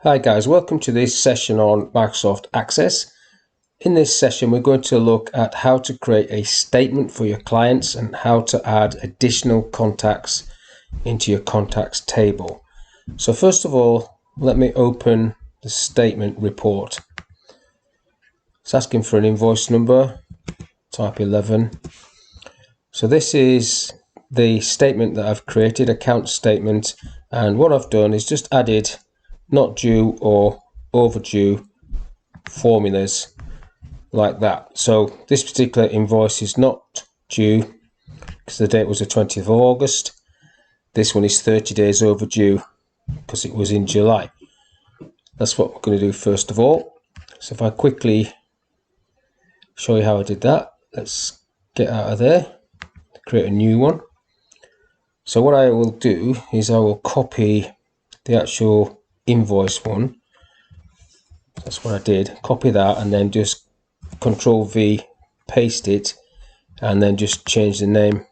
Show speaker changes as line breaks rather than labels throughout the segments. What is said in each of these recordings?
Hi guys, welcome to this session on Microsoft Access. In this session we're going to look at how to create a statement for your clients and how to add additional contacts into your contacts table. So first of all, let me open the statement report. It's asking for an invoice number, type 11. So this is the statement that I've created, account statement, and what I've done is just added not due or overdue formulas like that. So this particular invoice is not due because the date was the 20th of August. This one is 30 days overdue because it was in July. That's what we're going to do first of all. So if I quickly show you how I did that, let's get out of there, create a new one. So what I will do is I will copy the actual invoice one. That's what I did, copy that and then just Control V, paste it, and then just change the name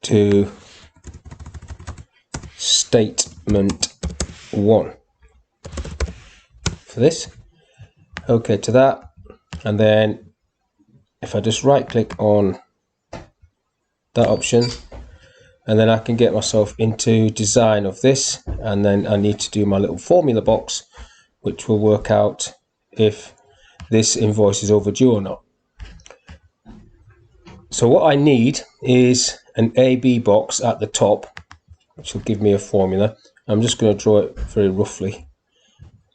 to statement 1 for this. Okay to that, and then if I just right click on that option, and then I can get myself into design of this, and then I need to do my little formula box which will work out if this invoice is overdue or not. So what I need is an AB box at the top which will give me a formula. I'm just going to draw it very roughly,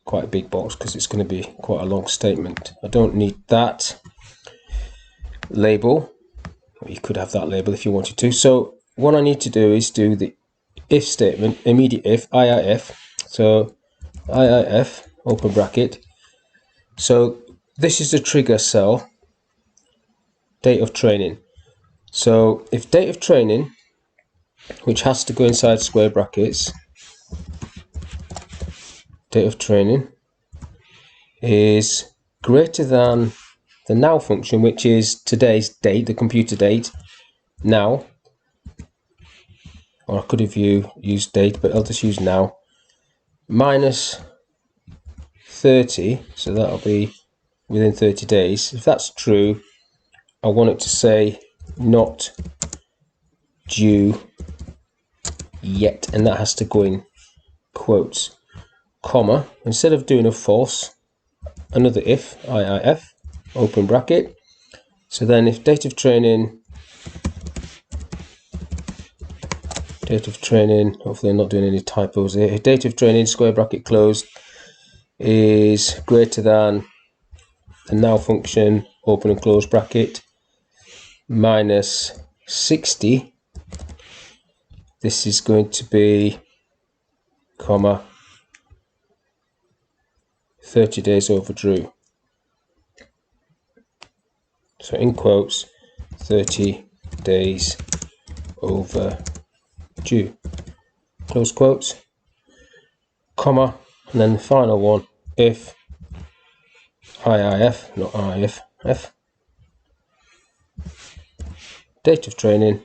quite a big box because it's going to be quite a long statement. I don't need that label. You could have that label if you wanted to. So what I need to do is do the if statement, immediate if, IIF. So IIF, open bracket. So this is the trigger cell, date of training. So if date of training, which has to go inside square brackets, date of training is greater than the now function, which is today's date, the computer date, now, or I could have used date, but I'll just use now, minus 30, so that'll be within 30 days. If that's true, I want it to say not due yet, and that has to go in quotes, comma, instead of doing a false, another if, IIF, open bracket. So then if date of training, hopefully I'm not doing any typos here, if date of training, square bracket closed, is greater than the now function, open and close bracket, minus 60, this is going to be, comma, 30 days overdue. So in quotes, 30 days overdue, close quotes, comma, and then the final one, if IIF, not IIF, date of training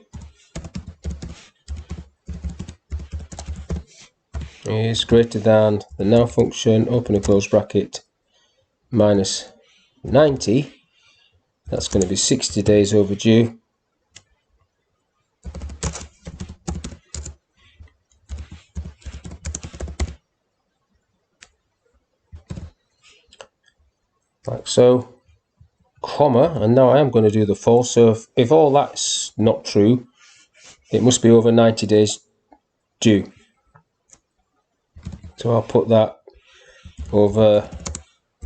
is greater than the now function, open and close bracket, minus 90, that's going to be 60 days overdue, like so, comma, and now I am going to do the false. So if all that's not true, it must be over 90 days due. So I'll put that over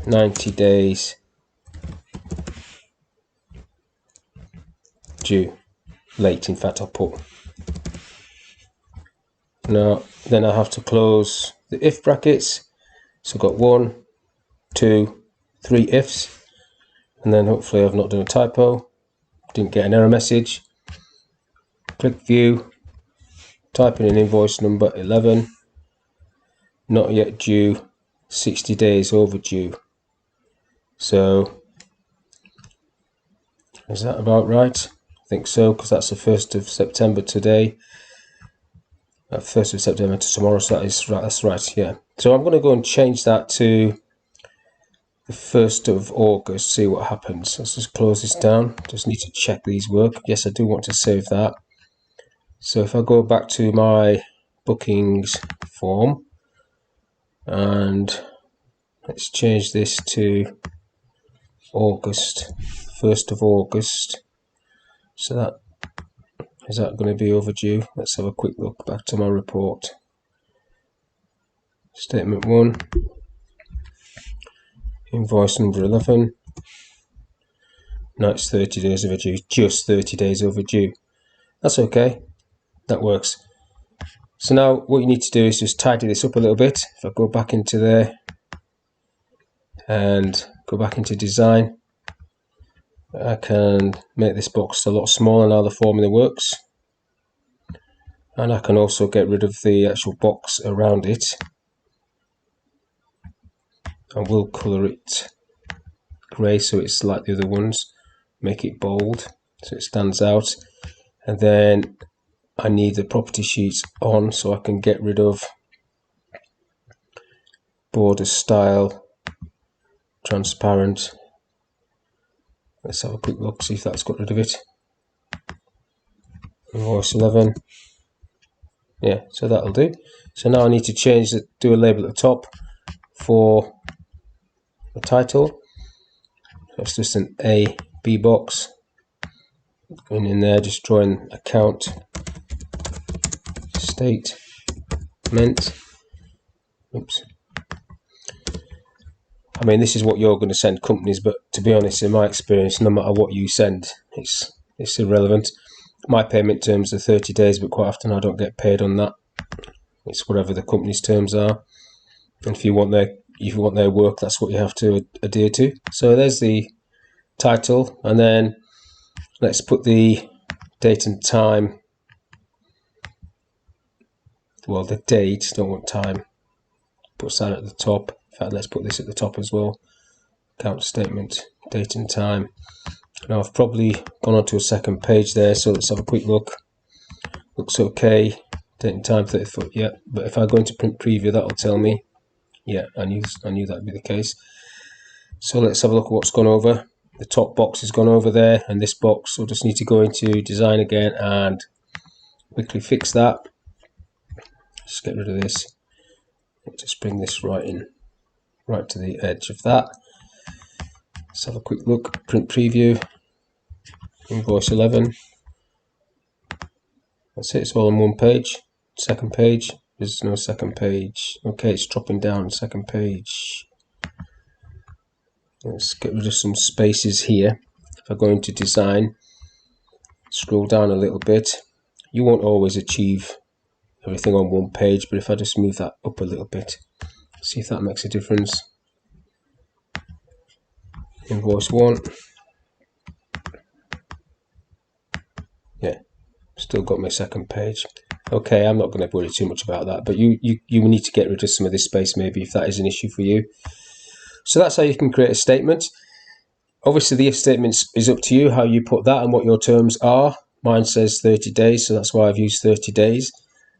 90 days due, late in fact I'll put. Now then I have to close the if brackets, so I've got 1, 2, 3 ifs, and then hopefully I've not done a typo, didn't get an error message. Click view, type in an invoice number 11, not yet due, 60 days overdue. So is that about right? I think so, because that's the 1st of September today. 1st of September to tomorrow, so that is right. That's right, yeah. So I'm going to go and change that to the 1st of August, see what happens. Let's just close this down. Just need to check these work. Yes, I do want to save that. So if I go back to my bookings form and let's change this to August, 1st of August. So that is that going to be overdue? Let's have a quick look back to my report. Statement 1, invoice number 11. No, it's 30 days overdue, just 30 days overdue. That's okay, that works. So now what you need to do is just tidy this up a little bit. If I go back into there and go back into design, I can make this box a lot smaller now the formula works. And I can also get rid of the actual box around it. I will colour it grey so it's like the other ones. Make it bold so it stands out. And then I need the property sheets on so I can get rid of border style, transparent. Let's have a quick look, see if that's got rid of it. Invoice 11. Yeah, so that'll do. So now I need to change it, do a label at the top for the title. That's just an A, B box. Going in there, just drawing account statement. Oops. I mean, this is what you're going to send companies, but to be honest, in my experience, no matter what you send, it's irrelevant. My payment terms are 30 days, but quite often I don't get paid on that. It's whatever the company's terms are. And if you want their work, that's what you have to adhere to. So there's the title, and then let's put the date and time. Well, the date, don't want time. Put that at the top. In fact, let's put this at the top as well. Account statement, date and time. Now I've probably gone on to a second page there, so let's have a quick look. Looks okay. Date and time 30th, yeah. But if I go into print preview, that'll tell me. Yeah, I knew that'd be the case. So let's have a look at what's gone over. The top box has gone over there, and this box, so just need to go into design again and quickly fix that. Just get rid of this. Just bring this right in, right to the edge of that. Let's have a quick look. Print preview. Invoice 11. That's it. It's all on one page. Second page. There's no second page. Okay, it's dropping down. Second page. Let's get rid of some spaces here. If I go into design, scroll down a little bit. You won't always achieve everything on one page, but if I just move that up a little bit, see if that makes a difference. Invoice 1. Yeah, still got my second page. Okay, I'm not going to worry too much about that, but you need to get rid of some of this space maybe if that is an issue for you. So that's how you can create a statement. Obviously the if statement is up to you how you put that and what your terms are. Mine says 30 days, so that's why I've used 30 days.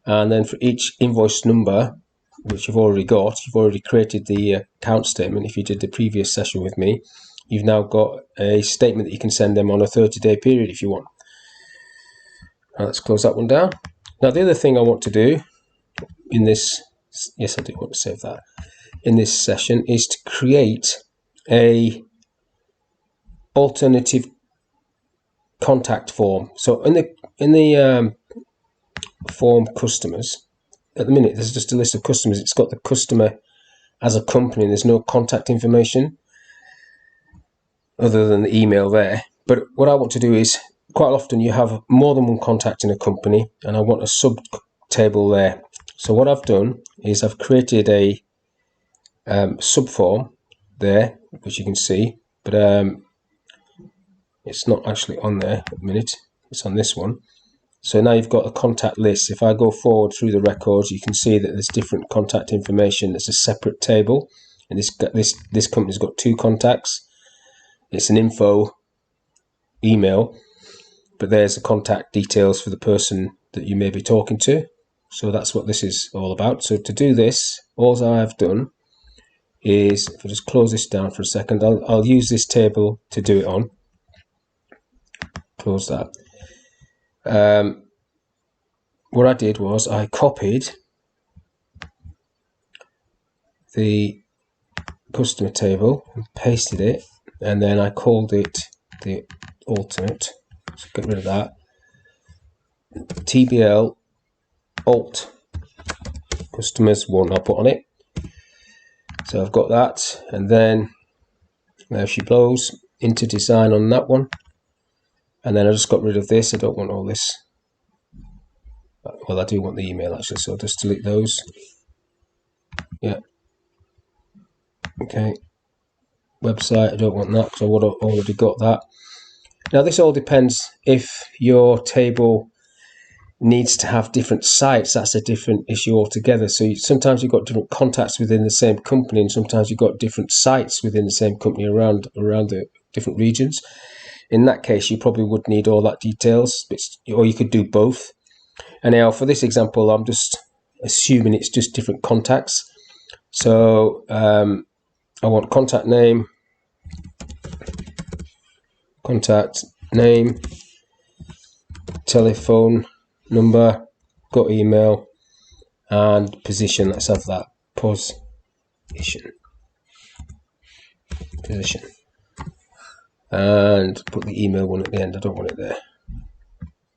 And then for each invoice number, which you've already got, you've already created the account statement. If you did the previous session with me, you've now got a statement that you can send them on a 30-day period if you want. Now let's close that one down. Now the other thing I want to do in this, yes I do want to save that, in this session is to create a alternative contact form. So in the form customers, at the minute there's just a list of customers. It's got the customer as a company and there's no contact information other than the email there. But what I want to do is, quite often you have more than one contact in a company and I want a sub table there. So what I've done is I've created a sub form there, which you can see, but it's not actually on there at the minute. It's on this one. So now you've got a contact list. If I go forward through the records, you can see that there's different contact information. It's a separate table, and this company's got 2 contacts. It's an info email, but there's the contact details for the person that you may be talking to. So that's what this is all about. So to do this, all I've done is, if I just close this down for a second, I'll use this table to do it on. Close that. What I did was I copied the customer table and pasted it, and then I called it the alternate. So get rid of that. TBL alt customers one I'll put on it. So I've got that, and then there she blows into design on that one, and then I just got rid of this. I don't want all this. Well, I do want the email actually, so I'll just delete those. Yeah. Okay. Website, I don't want that because I would have already got that. Now this all depends. If your table needs to have different sites, that's a different issue altogether. So sometimes you've got different contacts within the same company, and sometimes you've got different sites within the same company around the different regions. In that case, you probably would need all that details, or you could do both. And now for this example, I'm just assuming it's just different contacts. So I want contact name, telephone number, got email, and position. Let's have that. Position. And put the email one at the end. I don't want it there.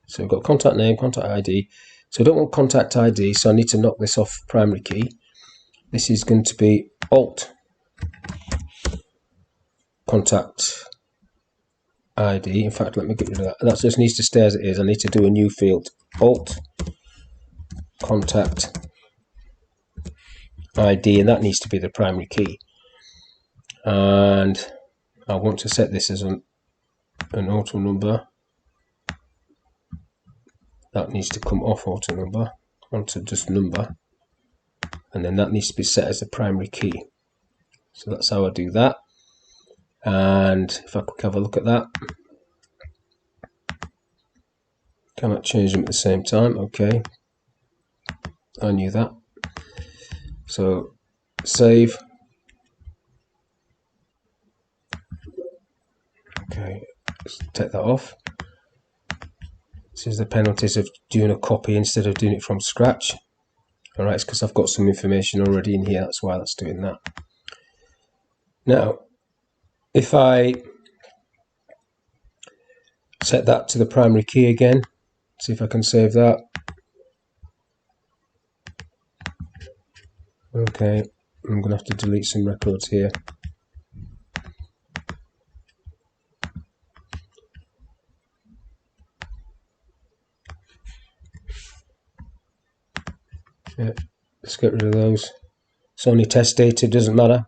So we've got contact name, contact ID. So I don't want contact ID, so I need to knock this off primary key. This is going to be alt contact ID. In fact, let me get rid of that. That just needs to stay as it is. I need to do a new field. Alt contact ID, and that needs to be the primary key. And I want to set this as an auto number. That needs to come off auto number onto just number, and then that needs to be set as the primary key. So that's how I do that. And if I could have a look at that, cannot change them at the same time. Okay, I knew that. So save. Okay, let's take that off. This is the penalties of doing a copy instead of doing it from scratch. Alright, it's because I've got some information already in here, that's why that's doing that. Now, if I set that to the primary key again, see if I can save that. Okay, I'm going to have to delete some records here. Yeah, let's get rid of those. It's only test data, doesn't matter.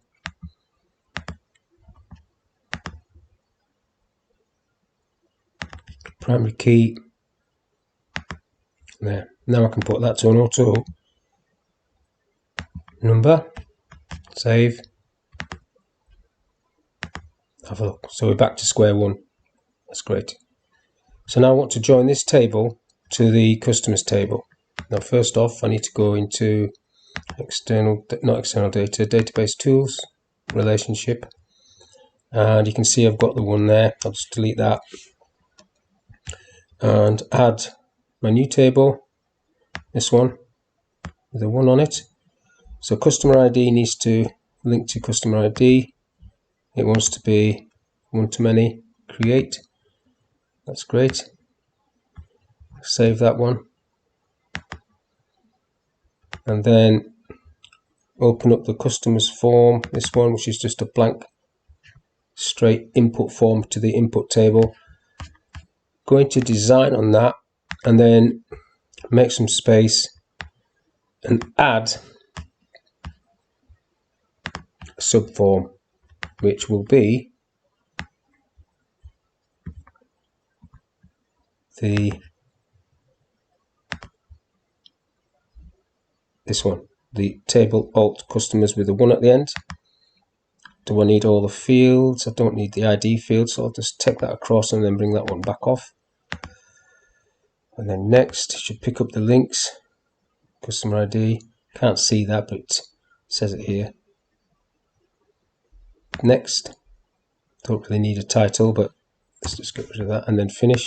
Primary key. There. Now I can put that to an auto number. Save. Have a look. So we're back to square one. That's great. So now I want to join this table to the customers table. Now first off, I need to go into not external data, database tools, relationship, and you can see I've got the one there. I'll just delete that and add my new table, this one with a 1 on it. So customer ID needs to link to customer ID. It wants to be one-to-many, create. That's great. Save that one, and then open up the customers form, this one, which is just a blank straight input form to the input table. Go into design on that, and then make some space and add a subform, which will be this one, the table alt customers with a 1 at the end. Do I need all the fields? I don't need the ID field, so I'll just take that across and then bring that one back off. And then next, it should pick up the links. customer ID. Can't see that, but it says it here. Next. Don't really need a title, but let's just get rid of that and then finish.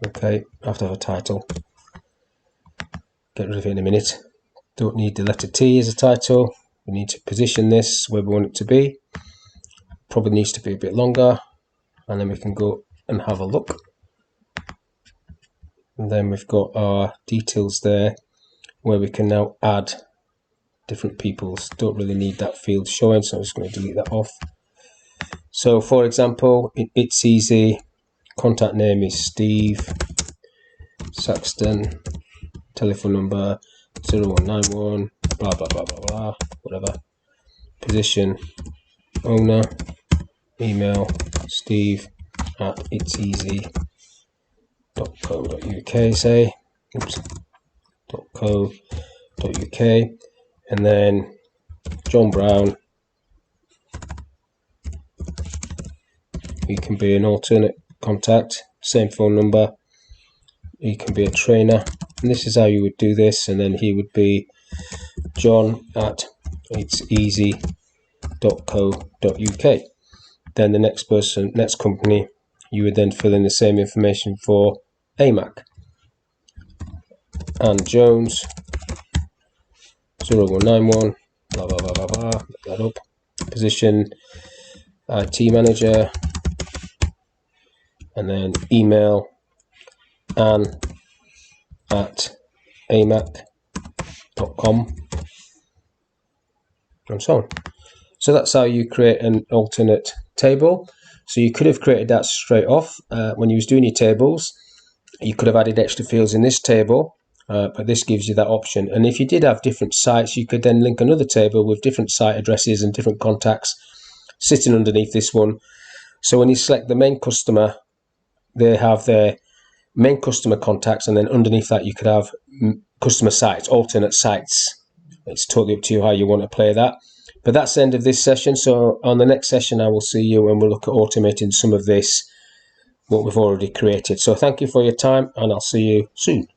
Okay, I have to have a title. Get rid of it in a minute. Don't need the letter T as a title. We need to position this where we want it to be. Probably needs to be a bit longer, and then we can go and have a look. And then we've got our details there where we can now add different people's. Don't really need that field showing, so I'm just going to delete that off. So for example, it's easy. Contact name is Steve Saxton. Telephone number 0191 blah blah blah blah blah, whatever. Position owner. Email steve at itseasy.co.uk, say. Oops. .co.uk, and then John Brown. He can be an alternate contact, same phone number. He can be a trainer, and this is how you would do this. And then he would be John at itseasy.co.uk. Then the next person, next company, you would then fill in the same information for AMAC. And Jones 0191 blah blah blah blah blah. Look that up. Position IT manager, and then email Anne at amac.com, and so on. So that's how you create an alternate table. So you could have created that straight off when you was doing your tables. You could have added extra fields in this table, but this gives you that option. And if you did have different sites, you could then link another table with different site addresses and different contacts sitting underneath this one. So when you select the main customer, they have their main customer contacts, and then underneath that you could have customer sites, alternate sites. It's totally up to you how you want to play that. But that's the end of this session. So on the next session, I will see you and we'll look at automating some of this, what we've already created. So thank you for your time, and I'll see you soon.